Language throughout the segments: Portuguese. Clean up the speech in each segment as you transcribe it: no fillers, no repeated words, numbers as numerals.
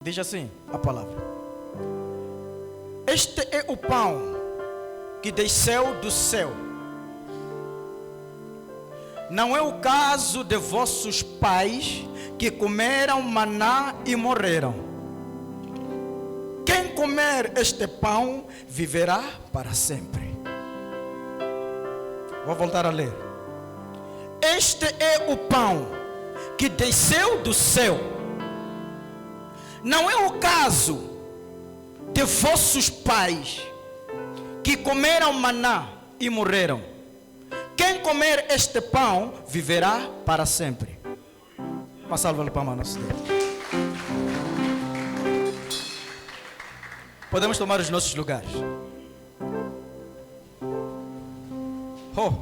Diz assim a palavra: este é o pão que desceu do céu. Não é o caso de vossos pais que comeram maná e morreram. Quem comer este pão viverá para sempre. Vou voltar a ler. Este é o pão que desceu do céu. Não é o caso de vossos pais que comeram maná e morreram. Quem comer este pão viverá para sempre. Uma salva de palmas, nosso Deus. Podemos tomar os nossos lugares. Oh.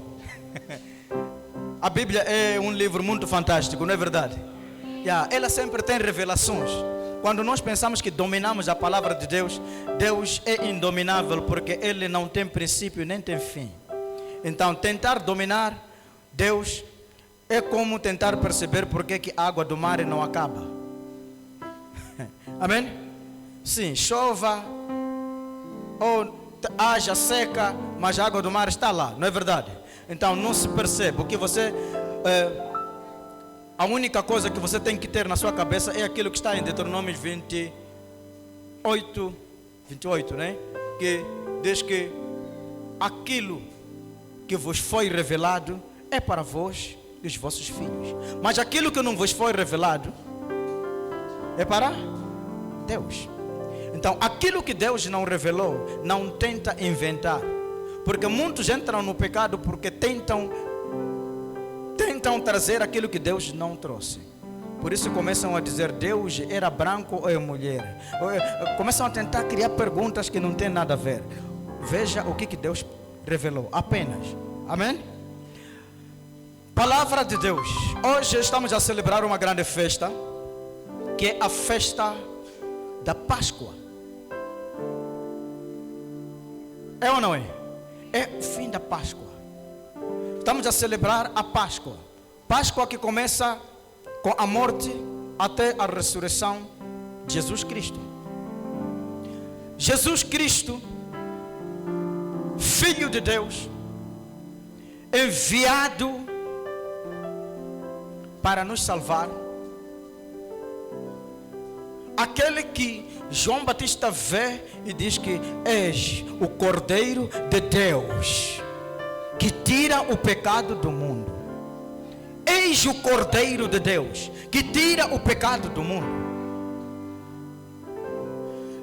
A Bíblia é um livro muito fantástico, não é verdade? Ela sempre tem revelações. Quando nós pensamos que dominamos a palavra de Deus, Deus é indominável, porque Ele não tem princípio nem tem fim. Então, tentar dominar Deus é como tentar perceber por que a água do mar não acaba. Amém? Sim, chova ou haja seca, mas a água do mar está lá, não é verdade? Então, não se percebe. O que você... a única coisa que você tem que ter na sua cabeça é aquilo que está em Deuteronômio 28, né? Que diz que aquilo que vos foi revelado é para vós e os vossos filhos. Mas aquilo que não vos foi revelado é para Deus. Então, aquilo que Deus não revelou, não tenta inventar. Porque muitos entram no pecado porque tentam trazer aquilo que Deus não trouxe. Por isso começam a dizer: Deus era branco ou é mulher. Começam a tentar criar perguntas que não tem nada a ver. Veja o que Deus revelou, apenas. Amém? Palavra de Deus. Hoje estamos a celebrar uma grande festa, que é a festa da Páscoa. É ou não é? É o fim da Páscoa. Estamos a celebrar a Páscoa. Páscoa que começa com a morte até a ressurreição de Jesus Cristo. Jesus Cristo, Filho de Deus, enviado para nos salvar. Aquele que João Batista vê e diz que és o Cordeiro de Deus, que tira o pecado do mundo. Eis o Cordeiro de Deus, que tira o pecado do mundo.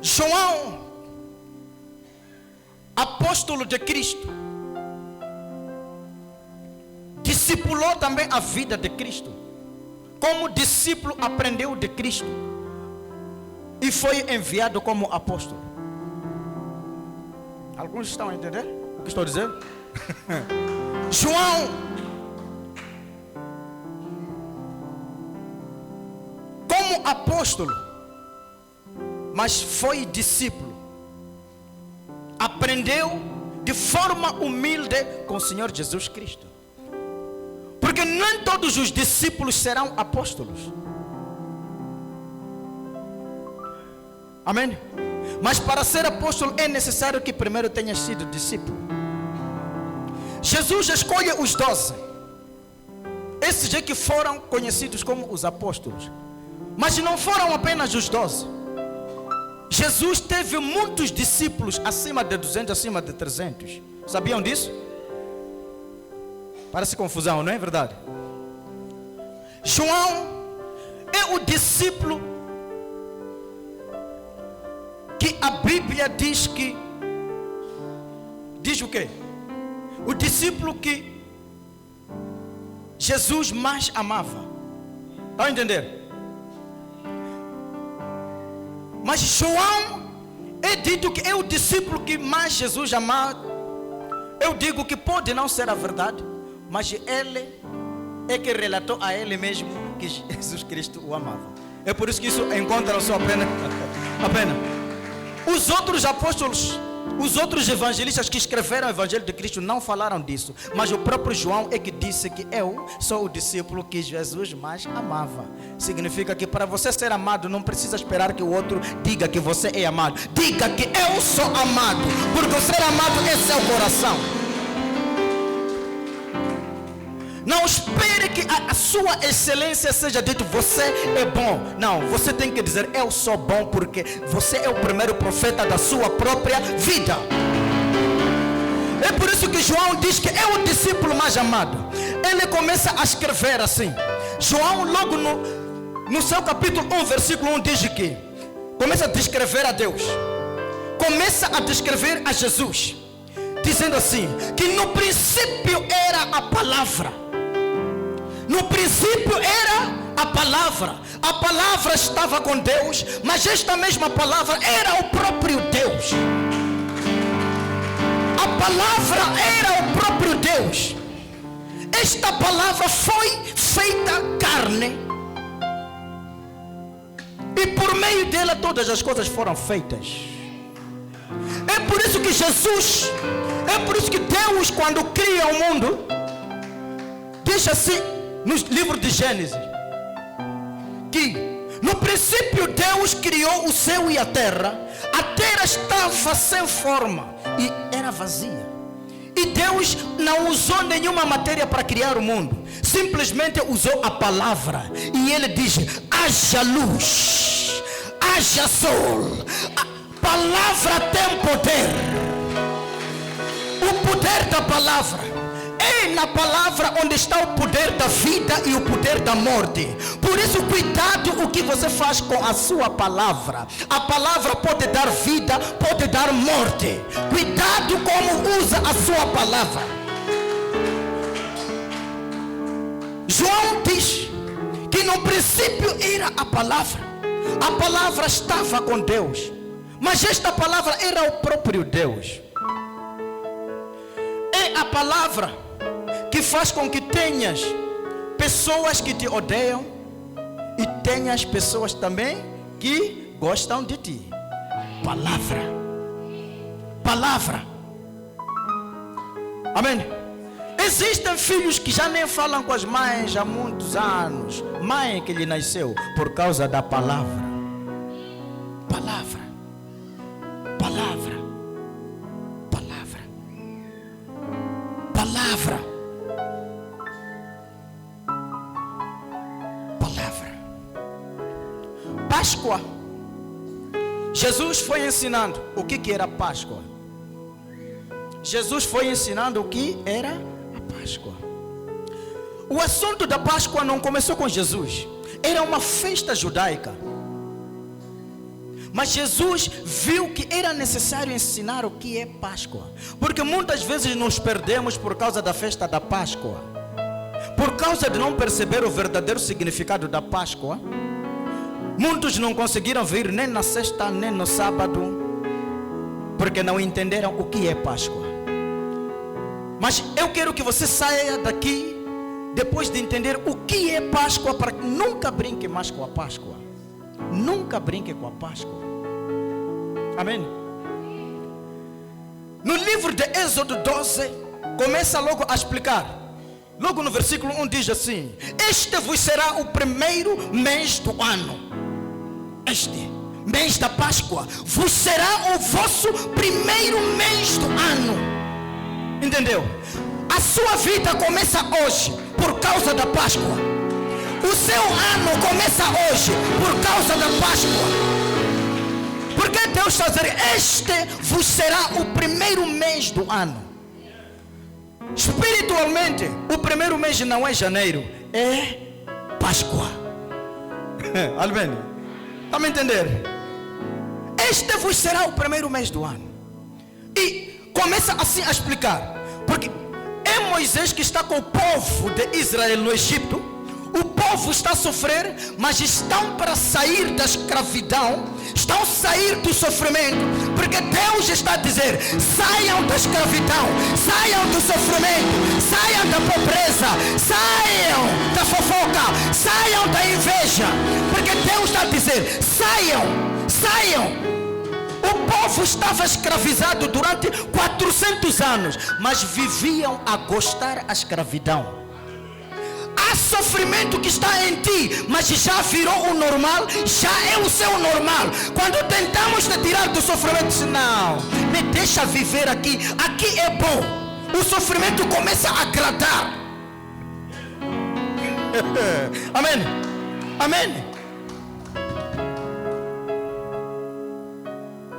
João, apóstolo de Cristo, discipulou também a vida de Cristo. Como discípulo, aprendeu de Cristo e foi enviado como apóstolo. Alguns estão a entender o que estou dizendo? João, como apóstolo, mas foi discípulo, aprendeu de forma humilde com o Senhor Jesus Cristo. Porque nem todos os discípulos serão apóstolos. Amém? Mas para ser apóstolo é necessário que primeiro tenha sido discípulo. Jesus escolhe os 12. Esses é que foram conhecidos como os apóstolos. Mas não foram apenas os 12. Jesus teve muitos discípulos, acima de 200, acima de 300. Sabiam disso? Parece confusão, não é verdade? João é o discípulo que a Bíblia diz que... Diz o quê? O discípulo que Jesus mais amava. Estão a entender? Mas João é dito que é o discípulo que mais Jesus amava. Eu digo que pode não ser a verdade, mas ele é que relatou a ele mesmo que Jesus Cristo o amava. É por isso que isso encontra a sua pena. Os outros apóstolos, os outros evangelistas que escreveram o Evangelho de Cristo não falaram disso, mas o próprio João é que diz disse que eu sou o discípulo que Jesus mais amava. Significa que para você ser amado, não precisa esperar que o outro diga que você é amado. Diga que eu sou amado, porque o ser amado é seu coração. Não espere que a sua excelência seja dito, você é bom. Não, você tem que dizer, eu sou bom, porque você é o primeiro profeta da sua própria vida. É por isso que João diz que é o discípulo mais amado. Ele começa a escrever assim. João, logo no seu capítulo 1, versículo 1, diz que começa a descrever a Deus. Começa a descrever a Jesus, dizendo assim, que no princípio era a palavra. No princípio era a palavra estava com Deus, mas esta mesma palavra era o próprio Deus. A palavra era o próprio Deus. Esta palavra foi feita carne, e por meio dela todas as coisas foram feitas. É por isso que Jesus, é por isso que Deus, quando cria o mundo, diz assim no livro de Gênesis, que no princípio Deus criou o céu e a terra estava sem forma e era vazia. E Deus não usou nenhuma matéria para criar o mundo, simplesmente usou a palavra. E ele diz, haja luz, haja sol. A palavra tem poder. O poder da palavra. É na palavra onde está o poder da vida e o poder da morte. Por isso, cuidado o que você faz com a sua palavra. A palavra pode dar vida, pode dar morte. Cuidado como usa a sua palavra. João diz que no princípio era a palavra. A palavra estava com Deus, mas esta palavra era o próprio Deus. É a palavra que faz com que tenhas pessoas que te odeiam e tenhas pessoas também que gostam de ti. Palavra. Amém. Existem filhos que já nem falam com as mães há muitos anos. Mãe que lhe nasceu por causa da palavra. Palavra. Páscoa. Jesus foi ensinando o que era Páscoa. Jesus foi ensinando o que era a Páscoa. O assunto da Páscoa não começou com Jesus. Era uma festa judaica. Mas Jesus viu que era necessário ensinar o que é Páscoa. Porque muitas vezes nos perdemos por causa da festa da Páscoa. Por causa de não perceber o verdadeiro significado da Páscoa. Muitos não conseguiram vir nem na sexta, nem no sábado, porque não entenderam o que é Páscoa. Mas eu quero que você saia daqui depois de entender o que é Páscoa, para que nunca brinque mais com a Páscoa. Nunca brinque com a Páscoa. Amém? No livro de Êxodo 12, começa logo a explicar. Logo no versículo 1 diz assim: este vos será o primeiro mês do ano. Este mês da Páscoa vos será o vosso primeiro mês do ano. Entendeu? A sua vida começa hoje por causa da Páscoa. O seu ano começa hoje por causa da Páscoa. Porque Deus está dizendo: este vos será o primeiro mês do ano. Espiritualmente, o primeiro mês não é janeiro, é Páscoa. Amém? Está me entender? Este vos será o primeiro mês do ano. E começa assim a explicar. Porque é Moisés que está com o povo de Israel no Egito. O povo está a sofrer, mas estão para sair da escravidão, estão a sair do sofrimento, porque Deus está a dizer: saiam da escravidão, saiam do sofrimento, saiam da pobreza, saiam da fofoca, saiam da inveja, porque Deus está a dizer: saiam. O povo estava escravizado durante 400 anos, mas viviam a gostar a escravidão. há sofrimento que está em ti, mas já virou o normal, já é o seu normal. Quando tentamos te tirar do sofrimento, diz, não, me deixa viver aqui, aqui é bom. O sofrimento começa a agradar. Amém, amém.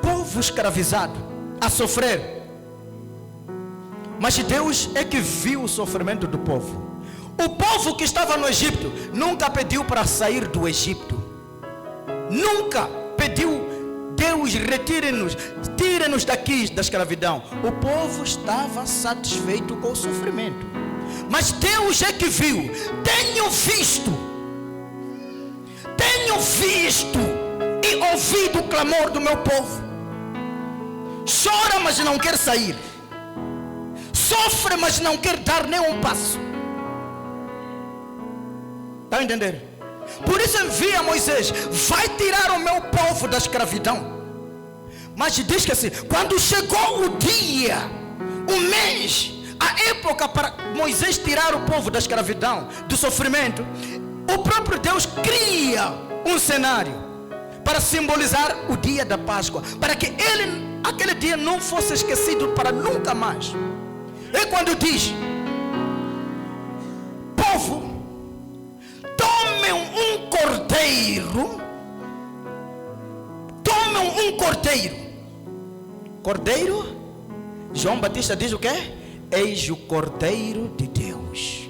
Povo escravizado a sofrer, mas Deus é que viu o sofrimento do povo. O povo que estava no Egito nunca pediu para sair do Egito, nunca pediu, Deus retire-nos, tire-nos daqui da escravidão. O povo estava satisfeito com o sofrimento, mas Deus é que viu. Tenho visto e ouvido o clamor do meu povo. Chora, mas não quer sair. Sofre, mas não quer dar nem um passo. Está a entender? Por isso envia Moisés, vai tirar o meu povo da escravidão. Mas diz que assim, quando chegou o dia, o mês, a época para Moisés tirar o povo da escravidão, do sofrimento, o próprio Deus cria um cenário para simbolizar o dia da Páscoa, para que aquele dia não fosse esquecido para nunca mais. É quando diz: povo, tomem um cordeiro. Tomem um cordeiro. Cordeiro, João Batista diz o quê? Eis o Cordeiro de Deus.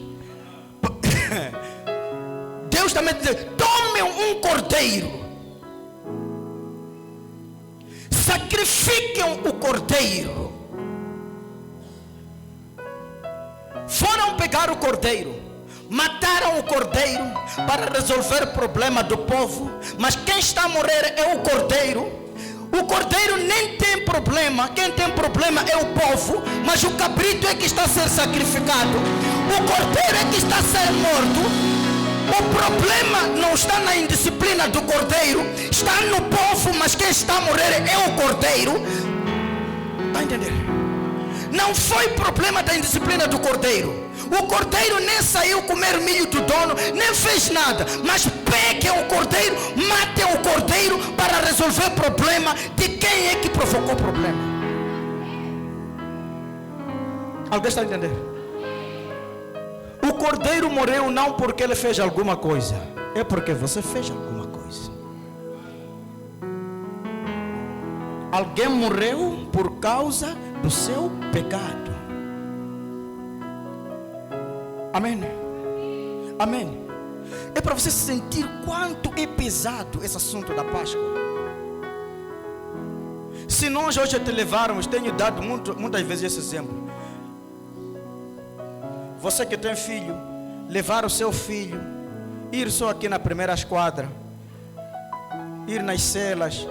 Deus também diz: tomem um cordeiro. Sacrifiquem o cordeiro. Foram pegar o cordeiro, mataram o cordeiro para resolver o problema do povo. Mas quem está a morrer é o cordeiro. O cordeiro nem tem problema, quem tem problema é o povo. Mas o cabrito é que está a ser sacrificado, o cordeiro é que está a ser morto. O problema não está na indisciplina do cordeiro, está no povo, mas quem está a morrer é o cordeiro. Está a entender? Não foi problema da indisciplina do cordeiro. O cordeiro nem saiu comer milho do dono, nem fez nada. Mas peguem o cordeiro, matem o cordeiro para resolver o problema de quem é que provocou o problema. Alguém está a entender? O cordeiro morreu não porque ele fez alguma coisa, é porque você fez alguma coisa. Alguém morreu por causa do seu pecado. Amém? Amém? É para você sentir quanto é pesado esse assunto da Páscoa. Se nós hoje te levarmos, tenho dado muitas vezes esse exemplo. Você que tem filho, levar o seu filho, ir só aqui na primeira esquadra, ir nas celas,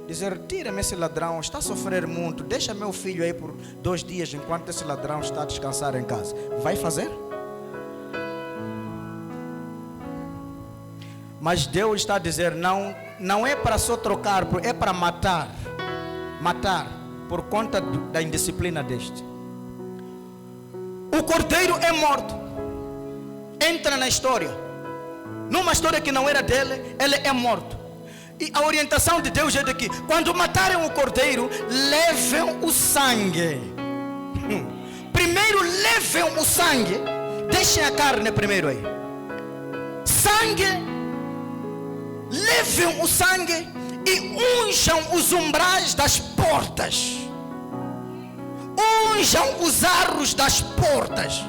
dizer: tira-me esse ladrão, está a sofrer muito, deixa meu filho aí por 2 dias enquanto esse ladrão está a descansar em casa. Vai fazer? Mas Deus está a dizer: não é para só trocar, é para matar por conta da indisciplina deste. O cordeiro é morto, entra na história, numa história que não era dele, ele é morto. E a orientação de Deus é de que quando matarem o cordeiro, levem o sangue. Primeiro levem o sangue, deixem a carne primeiro aí. Sangue, levem o sangue e unjam os umbrais das portas. Unjam os arros das portas.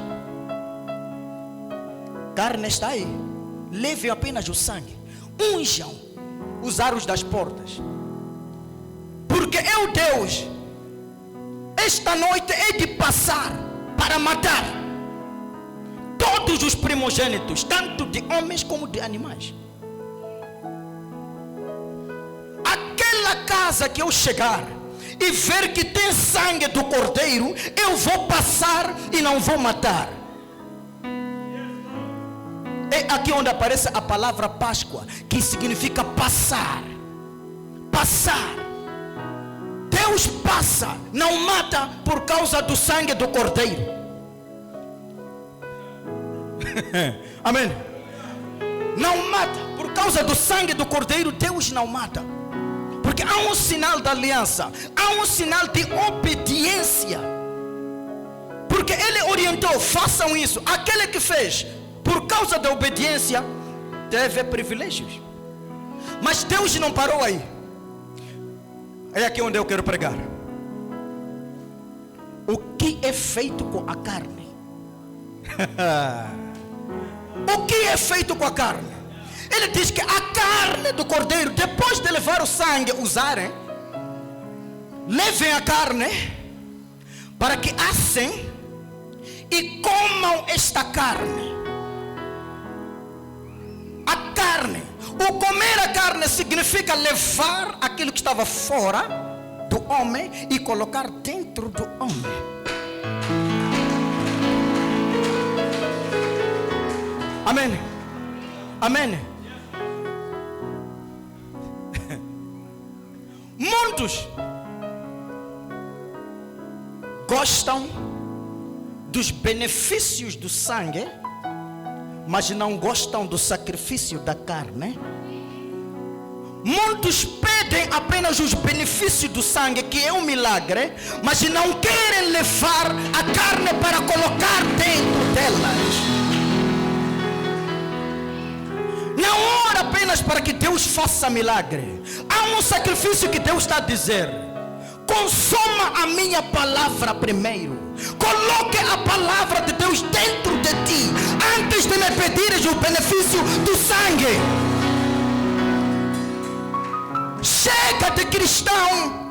Carne está aí, levem apenas o sangue. Unjam os arros das portas. Porque eu, Deus, esta noite é de passar para matar todos os primogênitos, tanto de homens como de animais. Aquela casa que eu chegar e ver que tem sangue do cordeiro, eu vou passar e não vou matar. É aqui onde aparece a palavra Páscoa, que significa passar. Passar. Deus passa, não mata por causa do sangue do cordeiro. Amém. Não mata. Por causa do sangue do Cordeiro, Deus não mata. Porque há um sinal da aliança, há um sinal de obediência. Porque Ele orientou, façam isso. Aquele que fez, por causa da obediência, teve privilégios. Mas Deus não parou aí. É aqui onde eu quero pregar. O que é feito com a carne? O que é feito com a carne? Ele diz que a carne do cordeiro, depois de levar o sangue, usarem, levem a carne para que assem e comam esta carne. A carne, o comer a carne significa levar aquilo que estava fora do homem e colocar dentro do homem. Amém. Amém. Muitos gostam dos benefícios do sangue, mas não gostam do sacrifício da carne. Muitos pedem apenas os benefícios do sangue, que é um milagre, mas não querem levar a carne para colocar dentro delas. Não ora apenas para que Deus faça milagre. Há um sacrifício que Deus está a dizer: consoma a minha palavra primeiro. Coloque a palavra de Deus dentro de ti, antes de me pedires o benefício do sangue. Chega de cristão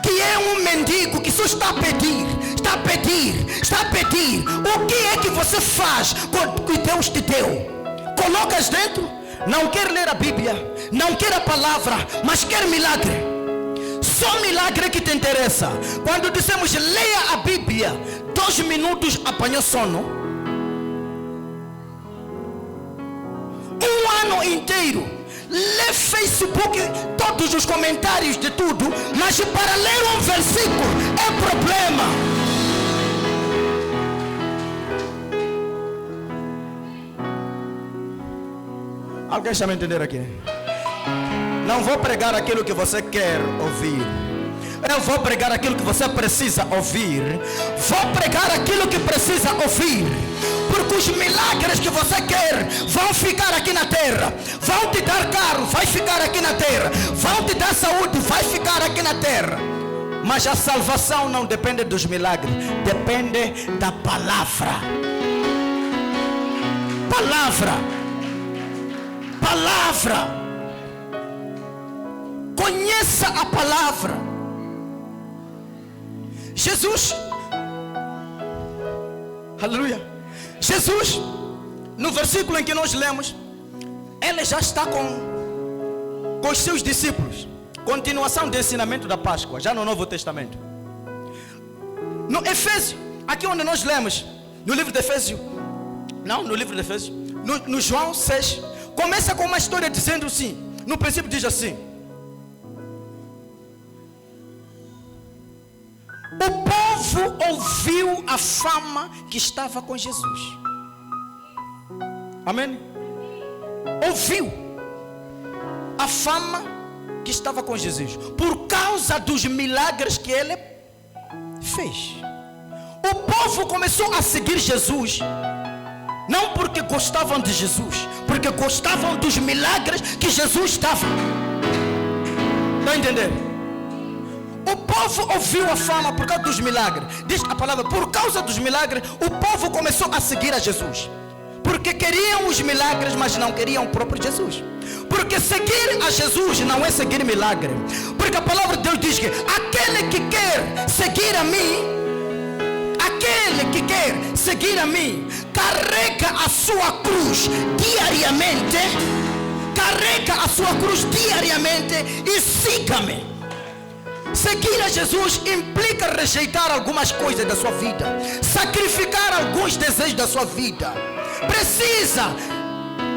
que é um mendigo, que só está a pedir, está a pedir, está a pedir. O que é que você faz com o que Deus te deu? Colocas dentro, não quer ler a Bíblia, não quer a palavra, mas quer milagre. Só milagre que te interessa. Quando dissemos leia a Bíblia, 2 minutos apanhou sono. 1 ano inteiro lê Facebook, todos os comentários de tudo, mas para ler um versículo é problema. Alguém está me entendendo aqui? Não vou pregar aquilo que você quer ouvir. Eu vou pregar aquilo que você precisa ouvir. Vou pregar aquilo que precisa ouvir. Porque os milagres que você quer vão ficar aqui na terra. Vão te dar carro, vai ficar aqui na terra. Vão te dar saúde, vai ficar aqui na terra. Mas a salvação não depende dos milagres, depende da palavra. Palavra. Palavra. Conheça a palavra. Jesus, aleluia. Jesus, no versículo em que nós lemos, ele já está com os seus discípulos. Continuação do ensinamento da Páscoa, já no Novo Testamento. No Efésio, aqui onde nós lemos, no livro de Efésio, não, no livro de Efésio, no João 6, começa com uma história dizendo assim, no princípio diz assim: o povo ouviu a fama que estava com Jesus. Amém? Ouviu a fama que estava com Jesus por causa dos milagres que ele fez. O povo começou a seguir Jesus, não porque gostavam de Jesus, porque gostavam dos milagres que Jesus estava. Está entendendo? O povo ouviu a fama por causa dos milagres. Diz a palavra, por causa dos milagres, o povo começou a seguir a Jesus. Porque queriam os milagres, mas não queriam o próprio Jesus. Porque seguir a Jesus não é seguir milagre. Porque a palavra de Deus diz que aquele que quer seguir a mim, aquele que quer seguir a mim, carrega a sua cruz diariamente. Carrega a sua cruz diariamente e siga-me. Seguir a Jesus implica rejeitar algumas coisas da sua vida, sacrificar alguns desejos da sua vida. Precisa,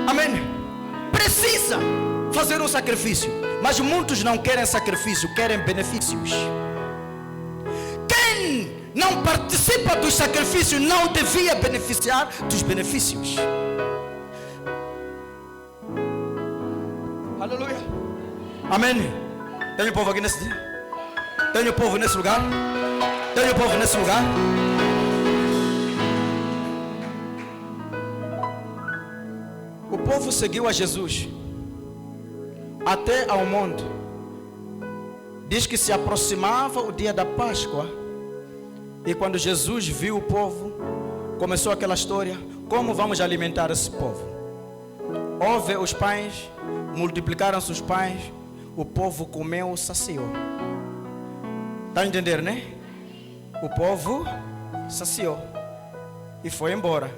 amém, precisa fazer um sacrifício. Mas muitos não querem sacrifício, querem benefícios. Quem não participa dos sacrifícios, não devia beneficiar dos benefícios. Aleluia. Amém. Tenho povo aqui nesse dia? Tenho povo nesse lugar? Tenho povo nesse lugar? O povo seguiu a Jesus até ao monte. Diz que se aproximava o dia da Páscoa. E quando Jesus viu o povo, começou aquela história: como vamos alimentar esse povo? Houve os pães, multiplicaram-se os pães, o povo comeu, saciou. Está a entender, né? O povo saciou e foi embora.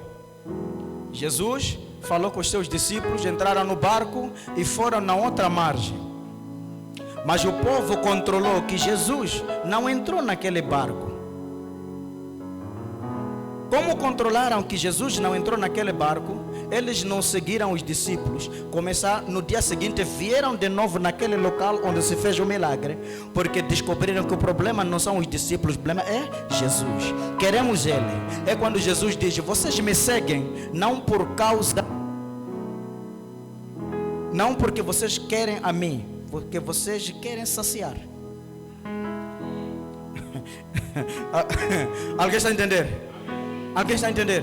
Jesus falou com os seus discípulos, entraram no barco e foram na outra margem. Mas o povo controlou que Jesus não entrou naquele barco. Como controlaram que Jesus não entrou naquele barco, eles não seguiram os discípulos. No dia seguinte vieram de novo naquele local onde se fez o milagre, porque descobriram que o problema não são os discípulos, o problema é Jesus. Queremos Ele. É quando Jesus diz: vocês me seguem não por causa, não porque vocês querem a mim, porque vocês querem saciar. Alguém está a entender? Alguém está a entender?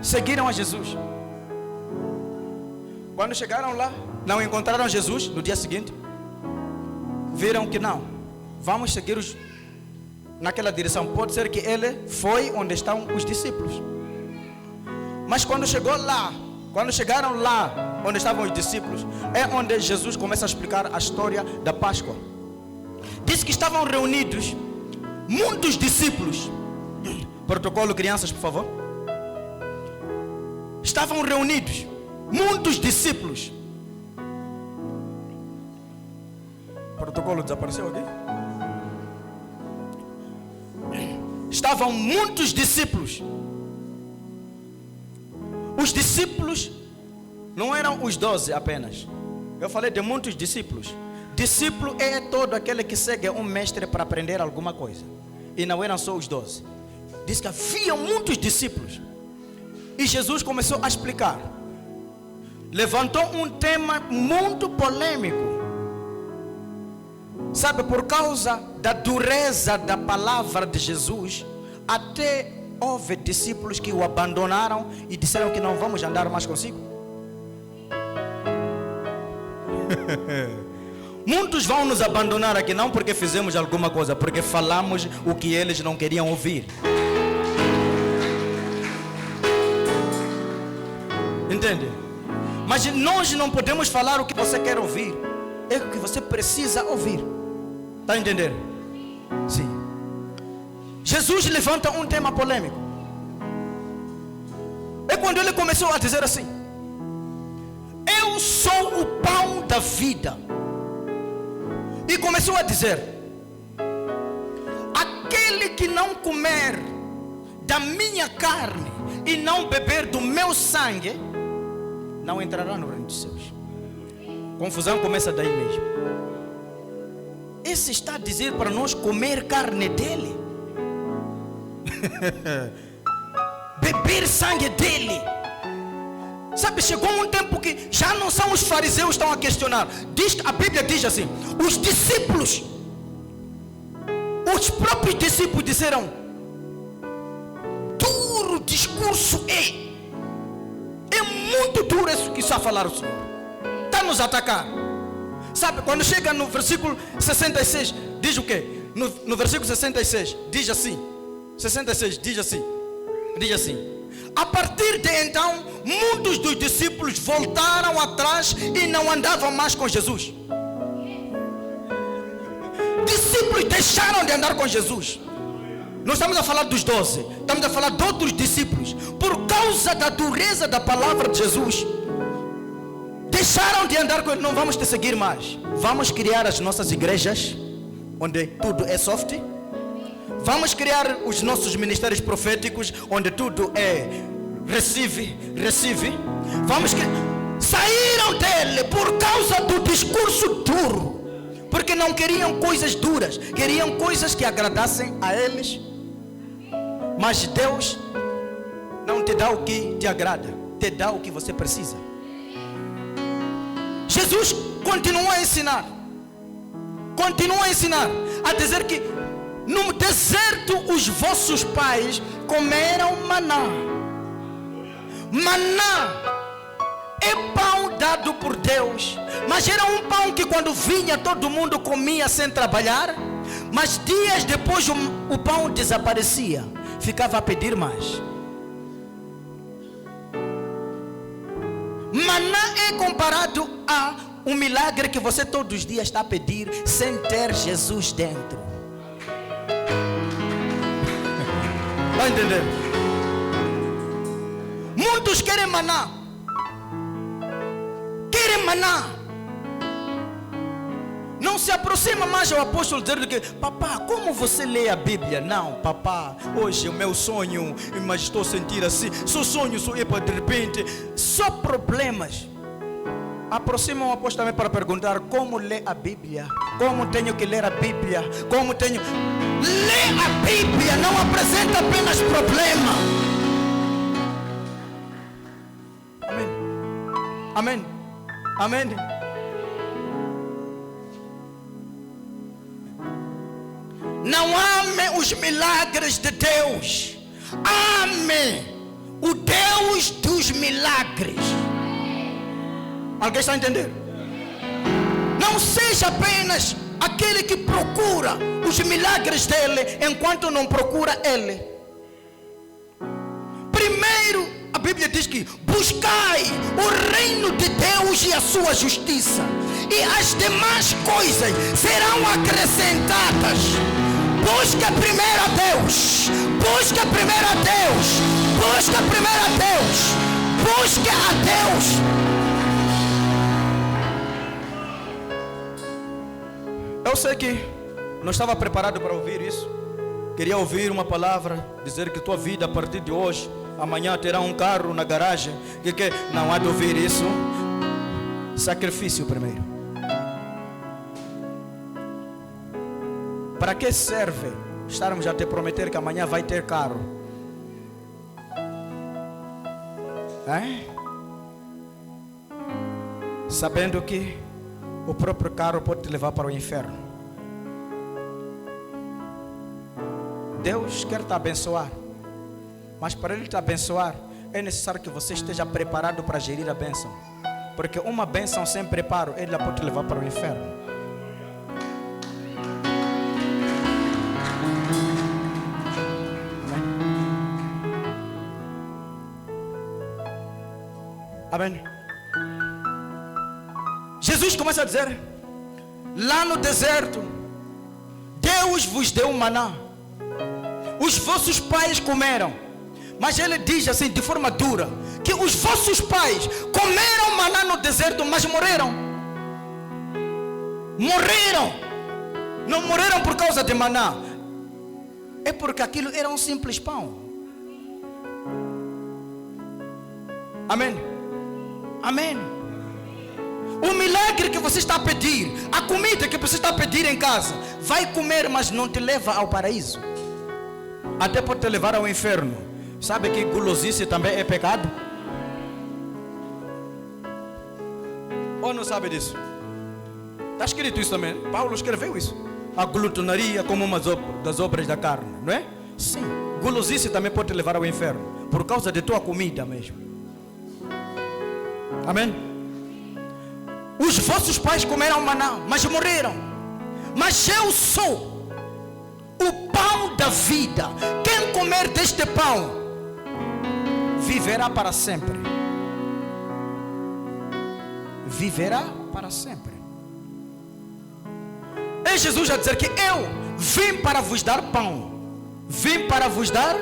Seguiram a Jesus. Quando chegaram lá, não encontraram Jesus. No dia seguinte, viram que não, vamos seguir naquela direção. Pode ser que ele foi onde estão os discípulos. Mas quando chegaram lá onde estavam os discípulos, é onde Jesus começa a explicar a história da Páscoa. Diz que estavam reunidos muitos discípulos. Protocolo, crianças, por favor. Estavam reunidos muitos discípulos. Protocolo desapareceu aqui? Estavam muitos discípulos. Os discípulos não eram os 12 apenas. Eu falei de muitos discípulos. Discípulo é todo aquele que segue um mestre para aprender alguma coisa. E não eram só os 12. Diz que havia muitos discípulos. E Jesus começou a explicar. Levantou um tema muito polêmico. Sabe, por causa da dureza da palavra de Jesus, até houve discípulos que o abandonaram e disseram que não vamos andar mais consigo. Muitos vão nos abandonar aqui não porque fizemos alguma coisa, porque falamos o que eles não queriam ouvir. Entende? Mas nós não podemos falar o que você quer ouvir, é o que você precisa ouvir. Está a entender? Sim. Jesus levanta um tema polêmico. É quando ele começou a dizer assim: eu sou o pão da vida. E começou a dizer: aquele que não comer da minha carne e não beber do meu sangue, não entrará no reino dos céus. Confusão começa daí mesmo. Esse está a dizer para nós comer carne dele, beber sangue dele. Sabe, chegou um tempo que já não são os fariseus que estão a questionar. A Bíblia diz assim: os discípulos, os próprios discípulos disseram: duro discurso é muito duro isso que está a falar o Senhor, está nos atacar. Sabe, quando chega no versículo 66, diz o quê? No versículo 66 diz assim: 66 diz assim: a partir de então, muitos dos discípulos voltaram atrás e não andavam mais com Jesus. Discípulos deixaram de andar com Jesus. Não estamos a falar dos 12, estamos a falar de outros discípulos. Por causa da dureza da palavra de Jesus, deixaram de andar com ele. Não vamos te seguir mais. Vamos criar as nossas igrejas, onde tudo é soft. Vamos criar os nossos ministérios proféticos, onde tudo é receive. Saíram dele por causa do discurso duro, porque não queriam coisas duras, queriam coisas que agradassem a eles. Mas Deus não te dá o que te agrada, te dá o que você precisa. Jesus continua a ensinar, a dizer que no deserto os vossos pais comeram maná. Maná é pão dado por Deus, mas era um pão que quando vinha todo mundo comia sem trabalhar, mas dias depois o pão desaparecia, ficava a pedir mais. Maná é comparado a um milagre que você todos os dias está a pedir sem ter Jesus dentro. Vai entender? Muitos querem maná. Não se aproxima mais ao apóstolo dizendo que: papá, como você lê a Bíblia? Não, papá, hoje o meu sonho, mas estou a sentir assim, só sonho, de repente, só problemas. Aproxima o apóstolo também para perguntar: como lê a Bíblia? Como tenho que ler a Bíblia? Lê a Bíblia, não apresenta apenas problema. Amém. Amém. Não ame os milagres de Deus, ame o Deus dos milagres. Alguém está a entender? Não seja apenas aquele que procura os milagres dele enquanto não procura ele. Primeiro, a Bíblia diz que buscai o reino de Deus e a sua justiça, e as demais coisas serão acrescentadas. Busca primeiro a Deus, busca primeiro a Deus, busca primeiro a Deus, busca a Deus. Eu sei que não estava preparado para ouvir isso. Queria ouvir uma palavra, dizer que tua vida a partir de hoje, amanhã terá um carro na garagem. Que não há de ouvir isso. Sacrifício primeiro. Para que serve estarmos a te prometer que amanhã vai ter carro? Sabendo que o próprio carro pode te levar para o inferno. Deus quer te abençoar, mas para Ele te abençoar é necessário que você esteja preparado para gerir a bênção, porque uma bênção sem preparo, Ele pode te levar para o inferno. Amém. Jesus começa a dizer: lá no deserto Deus vos deu maná, os vossos pais comeram. Mas ele diz assim de forma dura, que os vossos pais comeram maná no deserto, mas morreram. Não morreram por causa de maná, é porque aquilo era um simples pão. Amém. Amém. O milagre que você está a pedir, a comida que você está a pedir em casa, vai comer, mas não te leva ao paraíso, até pode te levar ao inferno. Sabe que gulosice também é pecado? Ou não sabe disso? Está escrito isso também. Paulo escreveu isso. A glutonaria como uma das obras da carne, não é? Sim. Gulosice também pode te levar ao inferno, por causa de tua comida mesmo. Amém? Os vossos pais comeram maná, mas morreram. Mas eu sou o pão da vida. Quem comer deste pão viverá para sempre. Viverá para sempre. É Jesus a dizer que eu vim para vos dar pão. Vim para vos dar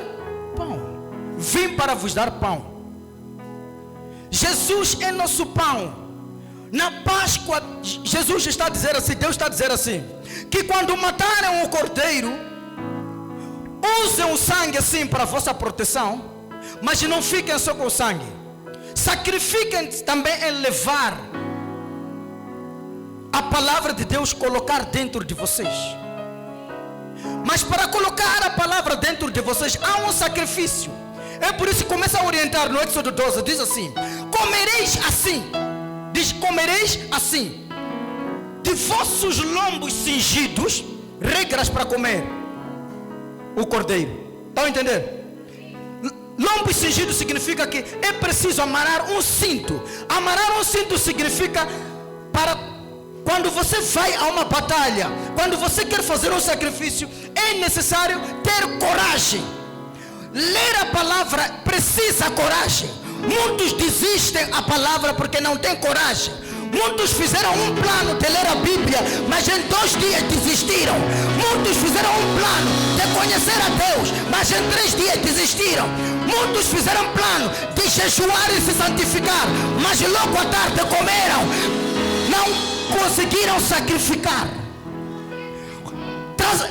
pão. Vim para vos dar pão. Jesus é nosso pão. Na Páscoa, Jesus está a dizer assim, Deus está a dizer assim, que quando mataram o cordeiro, usem o sangue assim para a vossa proteção, mas não fiquem só com o sangue. Sacrifiquem também em levar a palavra de Deus colocar dentro de vocês. Mas para colocar a palavra dentro de vocês, há um sacrifício. É por isso que começa a orientar no Êxodo 12, diz assim: comereis assim. Diz, comereis assim. De vossos lombos cingidos, regras para comer o cordeiro. Estão a entender? Lombos cingidos significa que é preciso amarrar um cinto. Amarrar um cinto significa para quando você vai a uma batalha, quando você quer fazer um sacrifício, é necessário ter coragem. Ler a palavra precisa coragem. Muitos desistem a palavra porque não tem coragem. Muitos fizeram um plano de ler a Bíblia, mas em 2 dias desistiram. Muitos fizeram um plano de conhecer a Deus, mas em 3 dias desistiram. Muitos fizeram um plano de jejuar e se santificar, mas logo à tarde comeram. Não conseguiram sacrificar.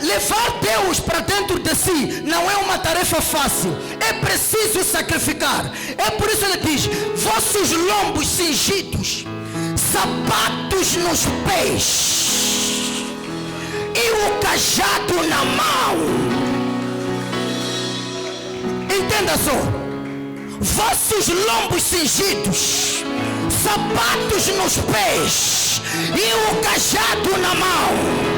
Levar Deus para dentro de si não é uma tarefa fácil. É preciso sacrificar. É por isso ele diz: vossos lombos cingidos, sapatos nos pés e o cajado na mão. Entenda só: vossos lombos cingidos, sapatos nos pés e o cajado na mão.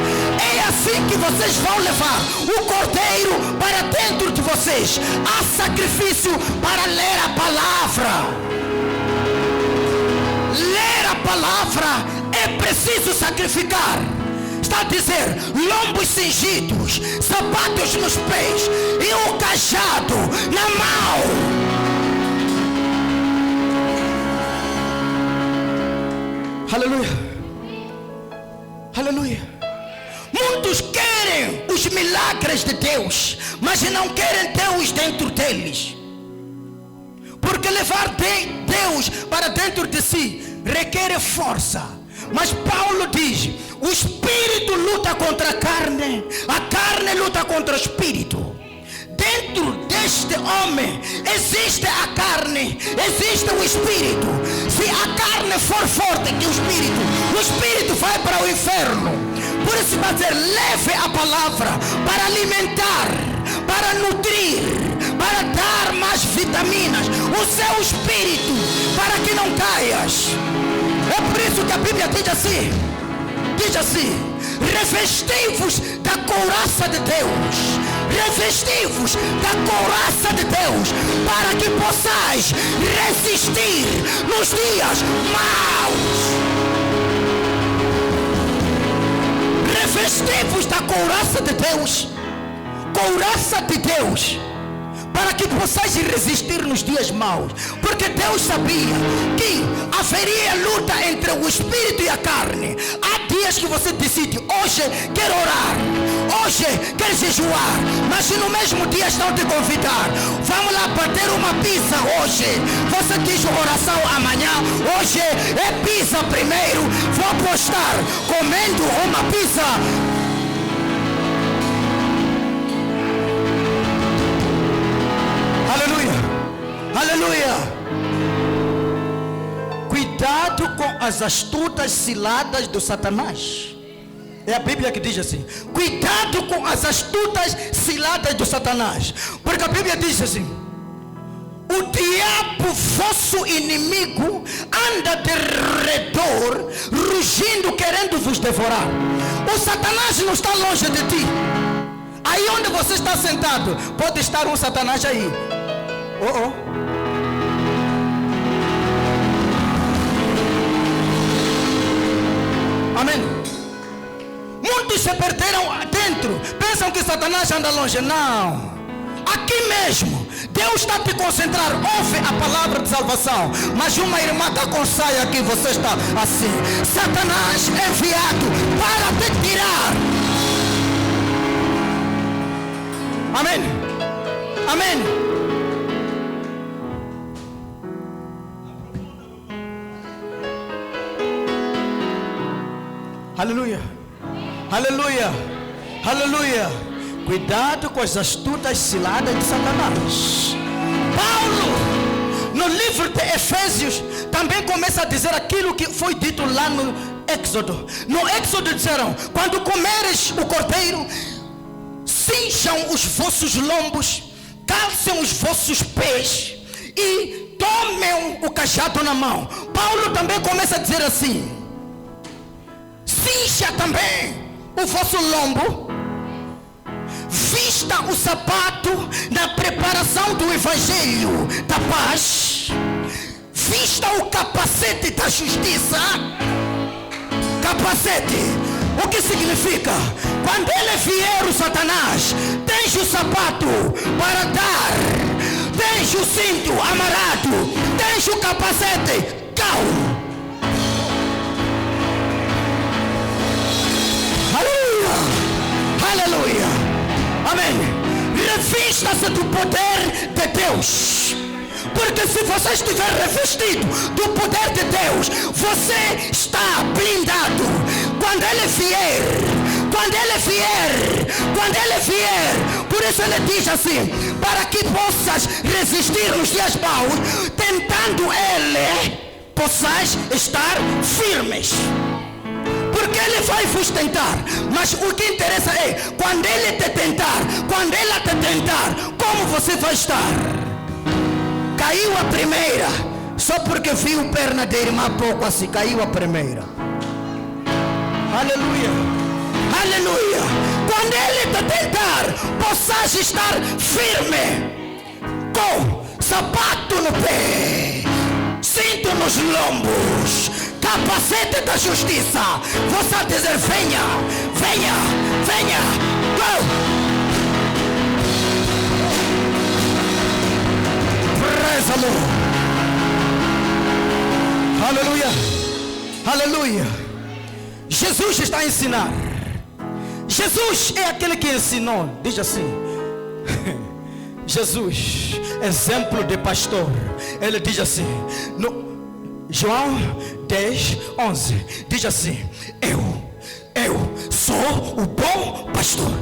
É assim que vocês vão levar o cordeiro para dentro de vocês. Há sacrifício para ler a palavra. Ler a palavra é preciso sacrificar. Está a dizer: lombos cingidos, sapatos nos pés e o cajado na mão. Aleluia. Aleluia. Muitos querem os milagres de Deus, mas não querem Deus dentro deles. Porque levar Deus para dentro de si requer força. Mas Paulo diz: o espírito luta contra a carne luta contra o espírito. Dentro deste homem existe a carne, existe o espírito. Se a carne for forte que o espírito vai para o inferno. Por isso vai dizer: leve a palavra para alimentar, para nutrir, para dar mais vitaminas o seu espírito, para que não caias. É por isso que a Bíblia diz assim: revesti-vos da couraça de Deus. Revesti-vos da couraça de Deus, para que possais resistir nos dias maus. Revesti-vos da couraça de Deus. Couraça de Deus, para que possais resistir nos dias maus. Porque Deus sabia que haveria luta entre o espírito e a carne. Há dias que você decide: hoje quero orar, hoje quero jejuar, mas no mesmo dia estão te convidar: vamos lá bater uma pizza hoje. Você diz oração amanhã, hoje é pizza primeiro. Vou postar comendo uma pizza. Aleluia. Cuidado com as astutas ciladas do Satanás. É a Bíblia que diz assim: cuidado com as astutas ciladas do Satanás. Porque a Bíblia diz assim: o diabo, vosso inimigo, anda de redor, rugindo, querendo vos devorar. O Satanás não está longe de ti. Aí onde você está sentado, pode estar um Satanás aí. Amém. Muitos se perderam dentro, pensam que Satanás anda longe. Não, aqui mesmo Deus está te concentrar. Ouve a palavra de salvação, mas uma irmã está com saia aqui, você está assim. Satanás é enviado para te tirar. Amém. Amém. Aleluia, aleluia, aleluia. Cuidado com as astutas ciladas de Satanás. Paulo, no livro de Efésios, também começa a dizer aquilo que foi dito lá no Êxodo. No Êxodo disseram: quando comeres o cordeiro, cinjam os vossos lombos, calcem os vossos pés e tomem o cajado na mão. Paulo também começa a dizer assim: cinja também o vosso lombo, vista o sapato na preparação do evangelho da paz, vista o capacete da justiça. Capacete, o que significa? Quando ele vier, o Satanás, tens o sapato para dar, tens o cinto amarrado, tens o capacete, calmo. Aleluia, aleluia, amém. Revista-se do poder de Deus, porque se você estiver revestido do poder de Deus, você está blindado. Quando ele vier, por isso ele diz assim: para que possas resistir nos dias maus, tentando ele, possais estar firmes. Porque ele vai vos tentar, mas o que interessa é, quando ele te tentar, quando ela te tentar, como você vai estar? Caiu a primeira, só porque viu perna da irmã pouco assim, caiu a primeira. Aleluia, aleluia. Quando ele te tentar, possas estar firme, com sapato no pé, cinto nos lombos, capacete da justiça. Você dizer: venha, venha, venha, go. Praise the Lord. Aleluia, aleluia. Jesus está a ensinar. Jesus é aquele que ensinou. Diz assim: Jesus, exemplo de pastor. Ele diz assim no João 10, 11, diz assim: eu sou o bom pastor.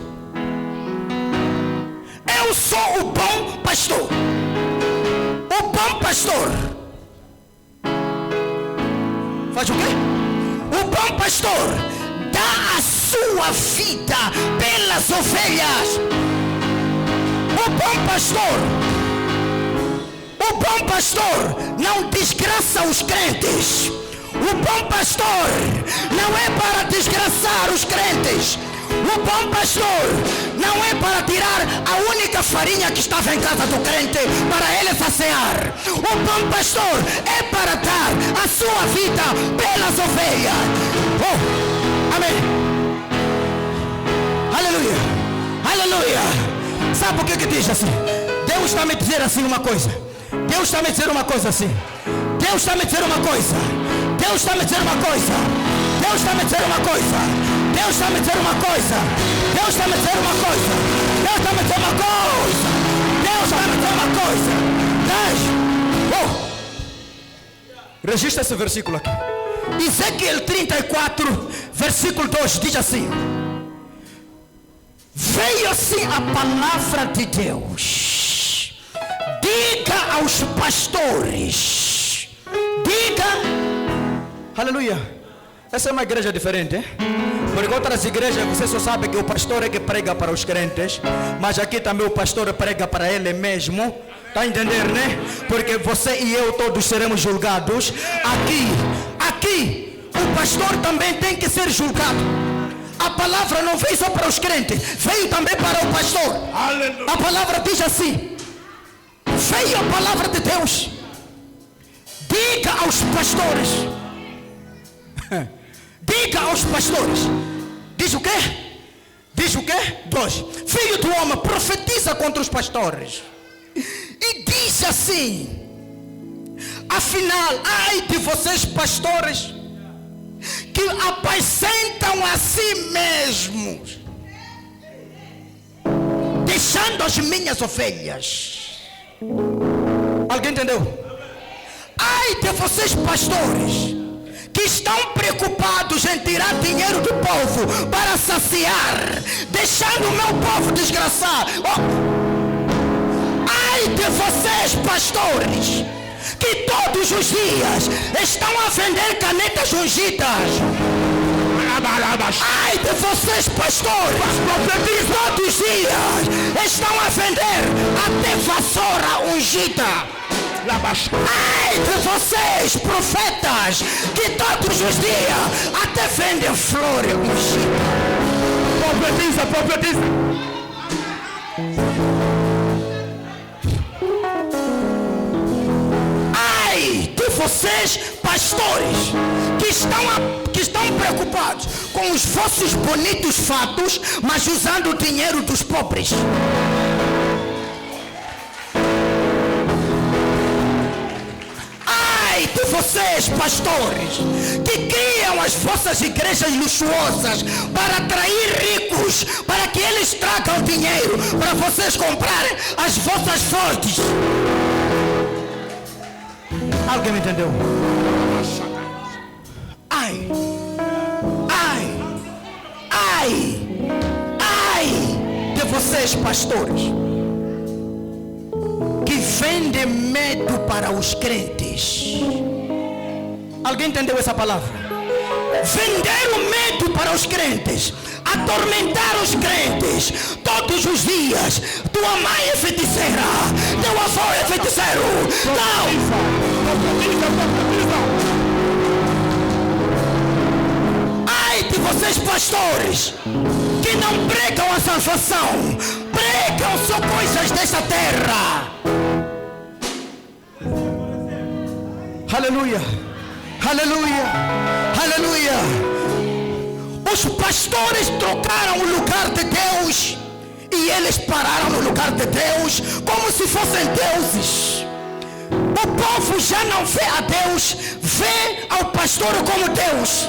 Eu sou o bom pastor. O bom pastor faz o quê? O bom pastor dá a sua vida pelas ovelhas. O bom pastor não desgraça os crentes. O bom pastor não é para desgraçar os crentes. O bom pastor não é para tirar a única farinha que estava em casa do crente para ele saciar. O bom pastor é para dar a sua vida pelas ovelhas. Oh, amém. Aleluia, aleluia. Sabe por que diz assim? Deus está me dizendo assim uma coisa. Deus está me dizendo uma coisa assim. Deus está me dizendo uma coisa. Deus está me dizendo uma coisa. Deus está me dizendo uma coisa. Deus está me dizendo uma coisa. Deus está me dizendo uma coisa. Deus está me dizendo uma coisa. Deus está me dizendo uma coisa. Deus. Registra esse versículo aqui. Ezequiel 34, versículo 2 diz assim: veio assim a palavra de Deus. Diga aos pastores. Diga. Aleluia. Essa é uma igreja diferente, hein? Porque outras igrejas você só sabe que o pastor é que prega para os crentes, mas aqui também o pastor prega para ele mesmo. Está a entender, né? Porque você e eu todos seremos julgados. Aqui o pastor também tem que ser julgado. A palavra não veio só para os crentes, veio também para o pastor. Aleluia. A palavra diz assim: veio a palavra de Deus. Diga aos pastores. Diga aos pastores. Diz o quê? Diz o quê? 2. Filho do homem, profetiza contra os pastores. E diz assim: afinal, ai de vocês pastores, que apacentam a si mesmos, deixando as minhas ovelhas. Alguém entendeu? Ai de vocês pastores, que estão preocupados em tirar dinheiro do povo para saciar, deixando o meu povo desgraçar. Ai de vocês pastores, que todos os dias estão a vender canetas ungidas. Ai de vocês, pastores, todos os dias estão a vender até vassoura ungida. Ai de vocês, profetas, que todos os dias até vendem flor ungida. Profetiza. Ai de vocês, pastores, que estão preocupados com os vossos bonitos fatos, mas usando o dinheiro dos pobres. De vocês, pastores, que criam as vossas igrejas luxuosas para atrair ricos, para que eles tragam dinheiro para vocês comprarem as vossas fontes. Alguém me entendeu? Ai de vocês, pastores, que vendem medo para os crentes. Alguém entendeu essa palavra? Vender o medo para os crentes, atormentar os crentes todos os dias. Tua mãe é feiticeira, teu avô é feiticeiro. Ai de vocês, pastores, que não pregam a salvação, pregam só coisas desta terra. Aleluia. Os pastores trocaram o lugar de Deus e eles pararam no lugar de Deus como se fossem deuses. O povo já não vê a Deus, vê ao pastor como Deus.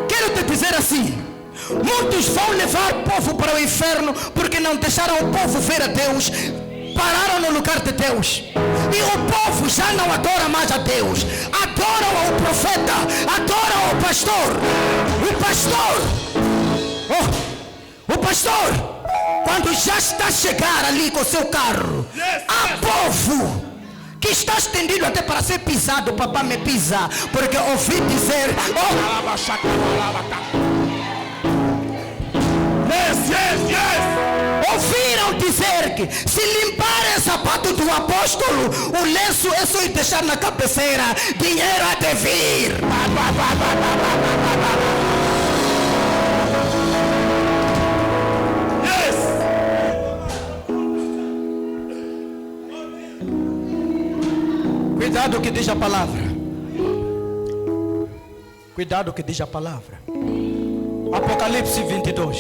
Quero te dizer assim: muitos vão levar o povo para o inferno porque não deixaram o povo ver a Deus, pararam no lugar de Deus. E o povo já não adora mais a Deus, adoram ao profeta, adoram ao pastor. O pastor, quando já está a chegar ali com o seu carro, há povo que está estendido até para ser pisado. Papai me pisa, porque ouvi dizer, ouviram dizer que se limparem o sapato do apóstolo, o lenço é só ir deixar na cabeceira, dinheiro há de vir. Cuidado o que diz a palavra. Cuidado o que diz a palavra. Apocalipse 22.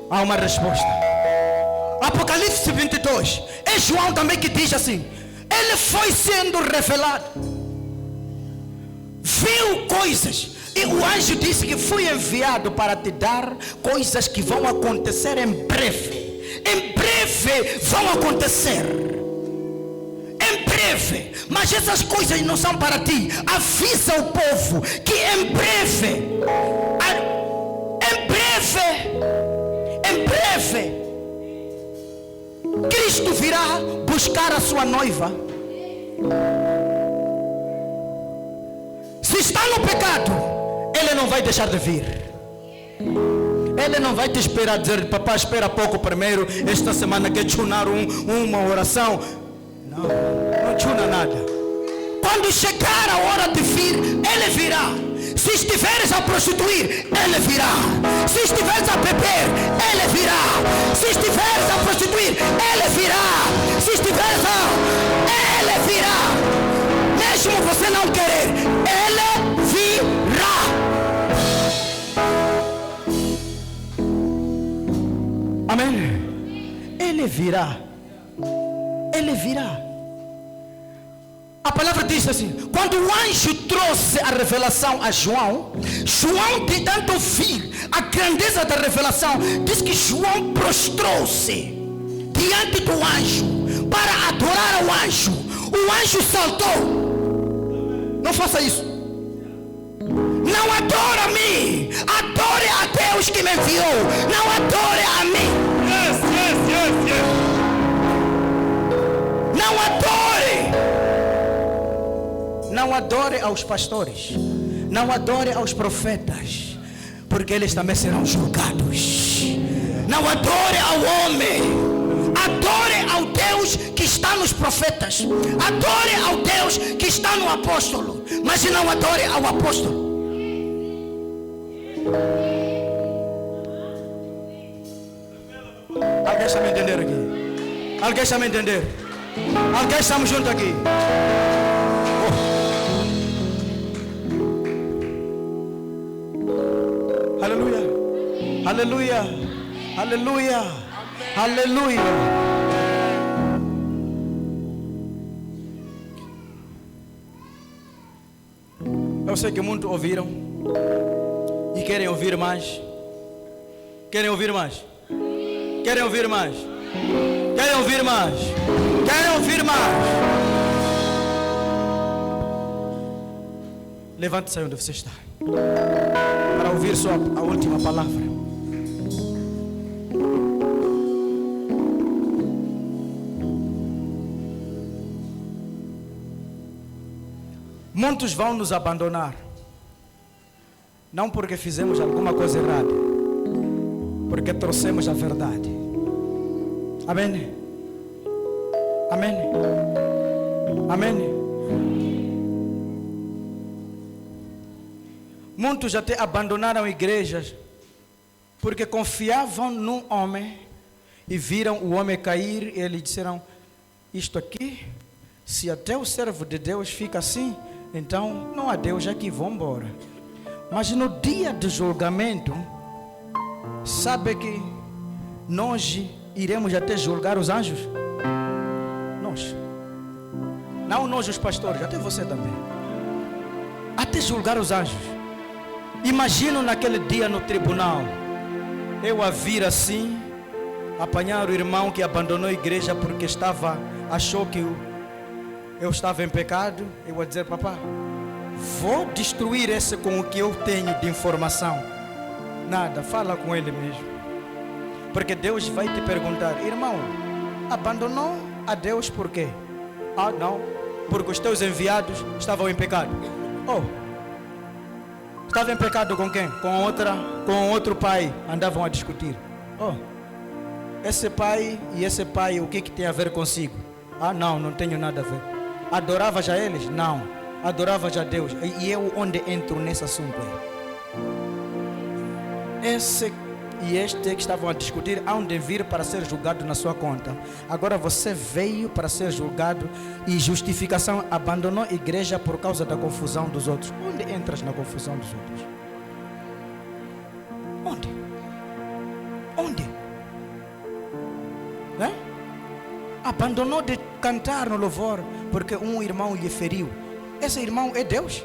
Há uma resposta. Apocalipse 22. É João também que diz assim: ele foi sendo revelado, viu coisas, e o anjo disse que fui enviado para te dar coisas que vão acontecer em breve. Em breve vão acontecer. Em breve. Mas essas coisas não são para ti. Avisa o povo que em breve Cristo virá buscar a sua noiva. Se está no pecado, Ele não vai deixar de vir. Ele não vai te esperar dizer: papai, espera pouco primeiro, esta semana quer chunar uma oração. Não chuna nada. Quando chegar a hora de vir, Ele virá. Se estiveres a prostituir, Ele virá. Se estiveres a beber, Ele virá. Se estiveres a prostituir, Ele virá. Se estiveres Ele virá. Mesmo você não querer, Ele virá. Amém? Ele virá. Ele virá. A palavra diz assim: quando o anjo trouxe a revelação a João, de tanto ouvir a grandeza da revelação, diz que João prostrou-se diante do anjo para adorar ao anjo. O anjo saltou. Não faça isso. Não adore a mim, adore a Deus que me enviou. Não adore a mim. Não adore. Não adore aos pastores, não adore aos profetas. porque eles também serão julgados. Não adore ao homem, adore ao Deus que está nos profetas, adore ao Deus que está no apóstolo, mas não adore ao apóstolo. Alguém está me entender aqui? Alguém está me entender? Alguém estamos juntos aqui? Oh. Aleluia. Aleluia. Aleluia. Aleluia. Eu sei que muitos ouviram e querem ouvir mais. Querem ouvir mais? Querem ouvir mais? Querem ouvir mais? Querem ouvir mais? Levante-se aí onde você está para ouvir só a última palavra. Muitos vão nos abandonar, não porque fizemos alguma coisa errada, porque trouxemos a verdade. Amém? Amém? Amém? Muitos até abandonaram igrejas porque confiavam num homem e viram o homem cair e eles disseram: isto aqui, se até o servo de Deus fica assim, então não há Deus aqui, vamos embora. Mas no dia do julgamento, sabe que nós iremos até julgar os anjos? Nós. Não nós os pastores, até você também. Até julgar os anjos. Imagino naquele dia no tribunal, eu a vir assim, apanhar o irmão que abandonou a igreja porque achou que eu estava em pecado. Eu vou dizer: papá, vou destruir esse com o que eu tenho de informação. Nada, fala com ele mesmo. Porque Deus vai te perguntar: irmão, abandonou a Deus por quê? Ah, não, porque os teus enviados estavam em pecado. Oh, estava em pecado com quem? Com outro pai, andavam a discutir. Oh, esse pai e esse pai, o que tem a ver consigo? Ah, não, não tenho nada a ver. Adorava já eles? Não, adorava já Deus. E eu onde entro nesse assunto aí? Esse e este que estavam a discutir hão de vir para ser julgado na sua conta. Agora você veio para ser julgado e justificação, abandonou a igreja por causa da confusão dos outros. Onde entras na confusão dos outros? Onde? Onde? Né? Abandonou de cantar no louvor porque um irmão lhe feriu. Esse irmão é Deus?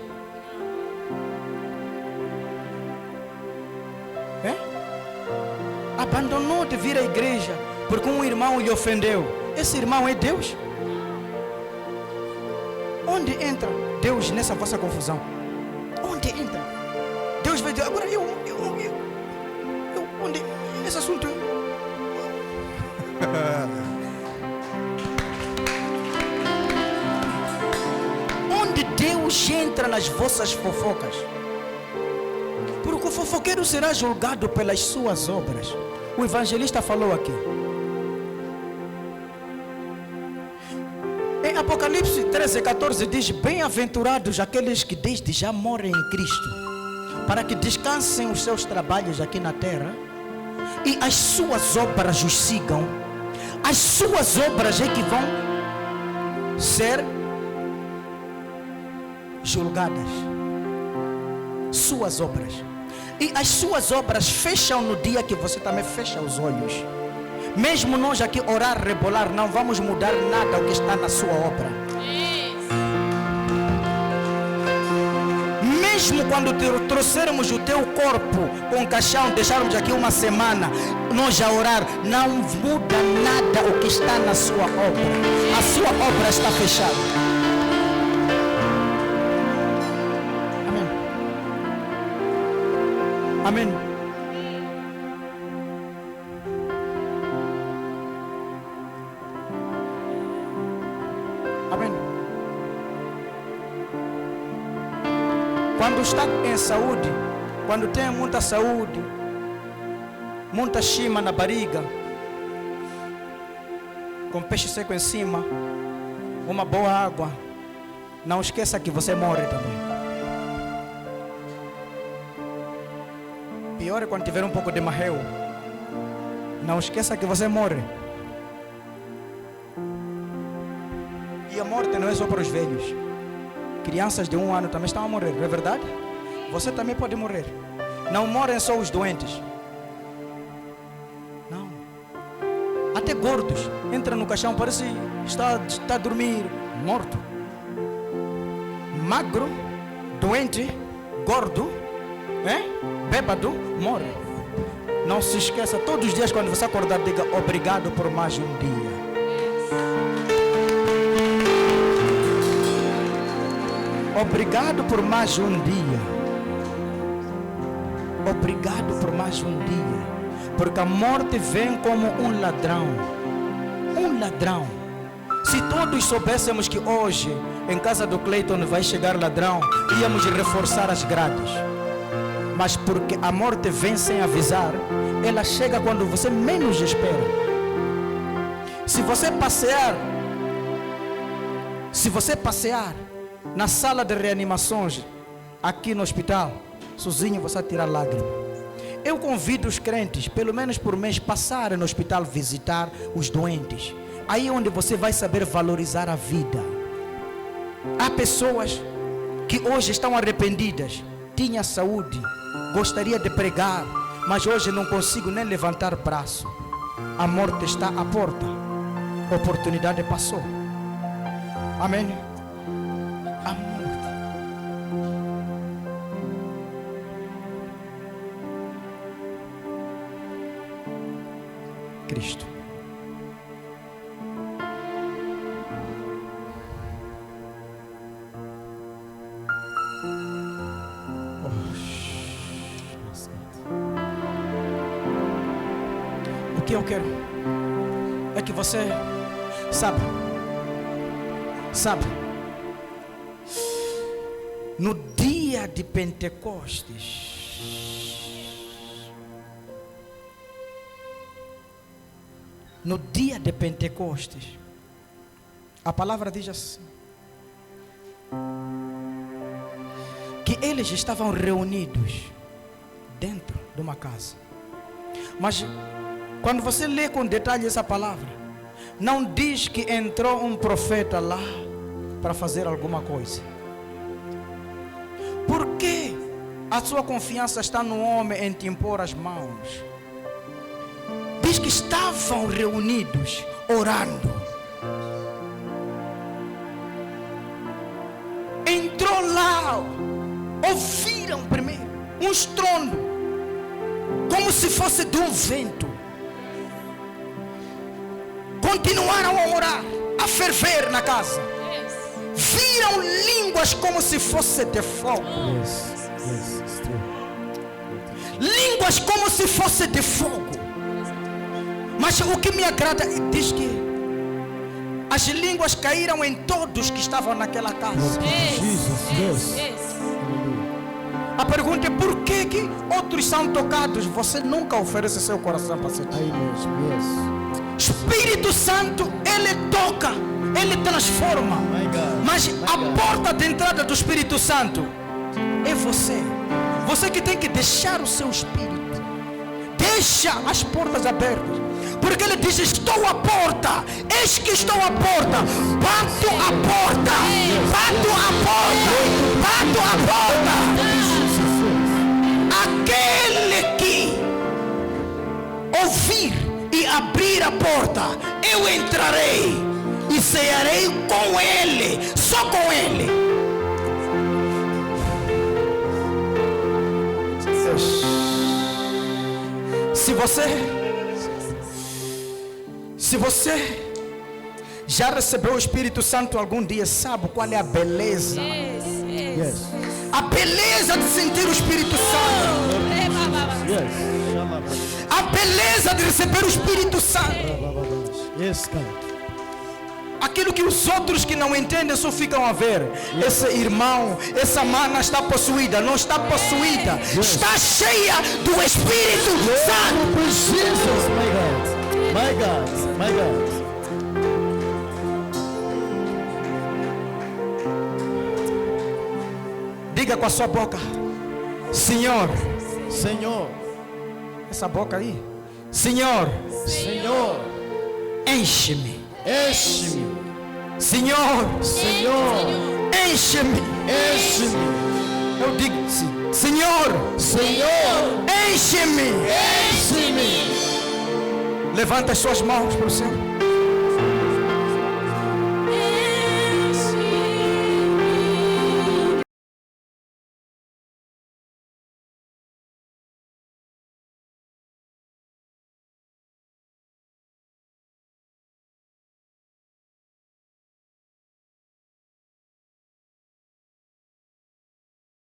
Abandonou de vir à igreja porque um irmão lhe ofendeu. Esse irmão é Deus? Onde entra Deus nessa vossa confusão? Onde entra? Deus vai dizer: agora eu onde esse assunto? Onde Deus entra nas vossas fofocas? Porque o fofoqueiro será julgado pelas suas obras. O evangelista falou aqui. Em Apocalipse 13:14 diz: bem-aventurados aqueles que desde já morrem em Cristo, para que descansem os seus trabalhos aqui na terra e as suas obras os sigam. As suas obras é que vão ser julgadas. Suas obras. E as suas obras fecham no dia que você também fecha os olhos. Mesmo nós aqui orar, rebolar, não vamos mudar nada o que está na sua obra. Mesmo quando trouxermos o teu corpo com o caixão, deixarmos aqui uma semana, nós a orar, não muda nada o que está na sua obra. A sua obra está fechada. Amém. Amém. Quando está em saúde, quando tem muita saúde, muita chima na barriga, com peixe seco em cima, uma boa água, não esqueça que você morre também. Pior é quando tiver um pouco de marreu. Não esqueça que você morre. E a morte não é só para os velhos. Crianças de 1 ano também estão a morrer, não é verdade? Você também pode morrer. Não morrem só os doentes. Não. Até gordos. Entra no caixão, parece está a dormir morto. Magro, doente, gordo, bêbado, morre. Não se esqueça, todos os dias quando você acordar, diga obrigado por mais um dia. Obrigado por mais um dia. Obrigado por mais um dia. Porque a morte vem como um ladrão. Um ladrão. Se todos soubéssemos que hoje, em casa do Cleiton, vai chegar ladrão, íamos reforçar as grades. Mas porque a morte vem sem avisar, ela chega quando você menos espera. Se você passear na sala de reanimações aqui no hospital, sozinho você vai tirar lágrimas. Eu convido os crentes, pelo menos por mês, passarem no hospital visitar os doentes. Aí é onde você vai saber valorizar a vida. Há pessoas que hoje estão arrependidas. Tinha saúde, gostaria de pregar, mas hoje não consigo nem levantar braço. A morte está à porta. A oportunidade passou. Amém? A morte. Cristo. O que eu quero é que você sabe, no dia de Pentecostes, a palavra diz assim, que eles estavam reunidos dentro de uma casa. Mas quando você lê com detalhe essa palavra, não diz que entrou um profeta lá para fazer alguma coisa. Por que a sua confiança está no homem em te impor as mãos? Diz que estavam reunidos, orando. Entrou lá, ouviram primeiro um estrondo, como se fosse de um vento. Continuaram a orar, a ferver na casa. Viram línguas como se fosse de fogo. Línguas como se fosse de fogo. Mas o que me agrada, diz que as línguas caíram em todos que estavam naquela casa. A pergunta é: por que outros são tocados? Você nunca oferece seu coração para ser tocado. Espírito Santo, Ele toca, Ele transforma. Mas a porta de entrada do Espírito Santo é você. Você que tem que deixar o seu espírito. Deixa as portas abertas. Porque Ele diz: estou à porta. Eis que estou à porta. Bato a porta. Bato a porta. Bato a porta. Aquele que ouvir e abrir a porta, eu entrarei e cearei com Ele, só com Ele. Se você já recebeu o Espírito Santo algum dia, sabe qual é a beleza? A beleza de sentir o Espírito Santo. A beleza de receber o Espírito Santo. Aquilo que os outros que não entendem só ficam a ver. Esse irmão, essa mana está possuída. Não está possuída. Está cheia do Espírito Santo. Jesus, my God. My God. My God. Diga com a sua boca: Senhor. Senhor. Essa boca aí. Senhor. Senhor. Enche-me. Enche-me. Senhor. Senhor. Enche-me. Enche-me. Eu digo sim. Senhor. Senhor. Enche-me. Enche-me. Levanta as suas mãos para o Senhor.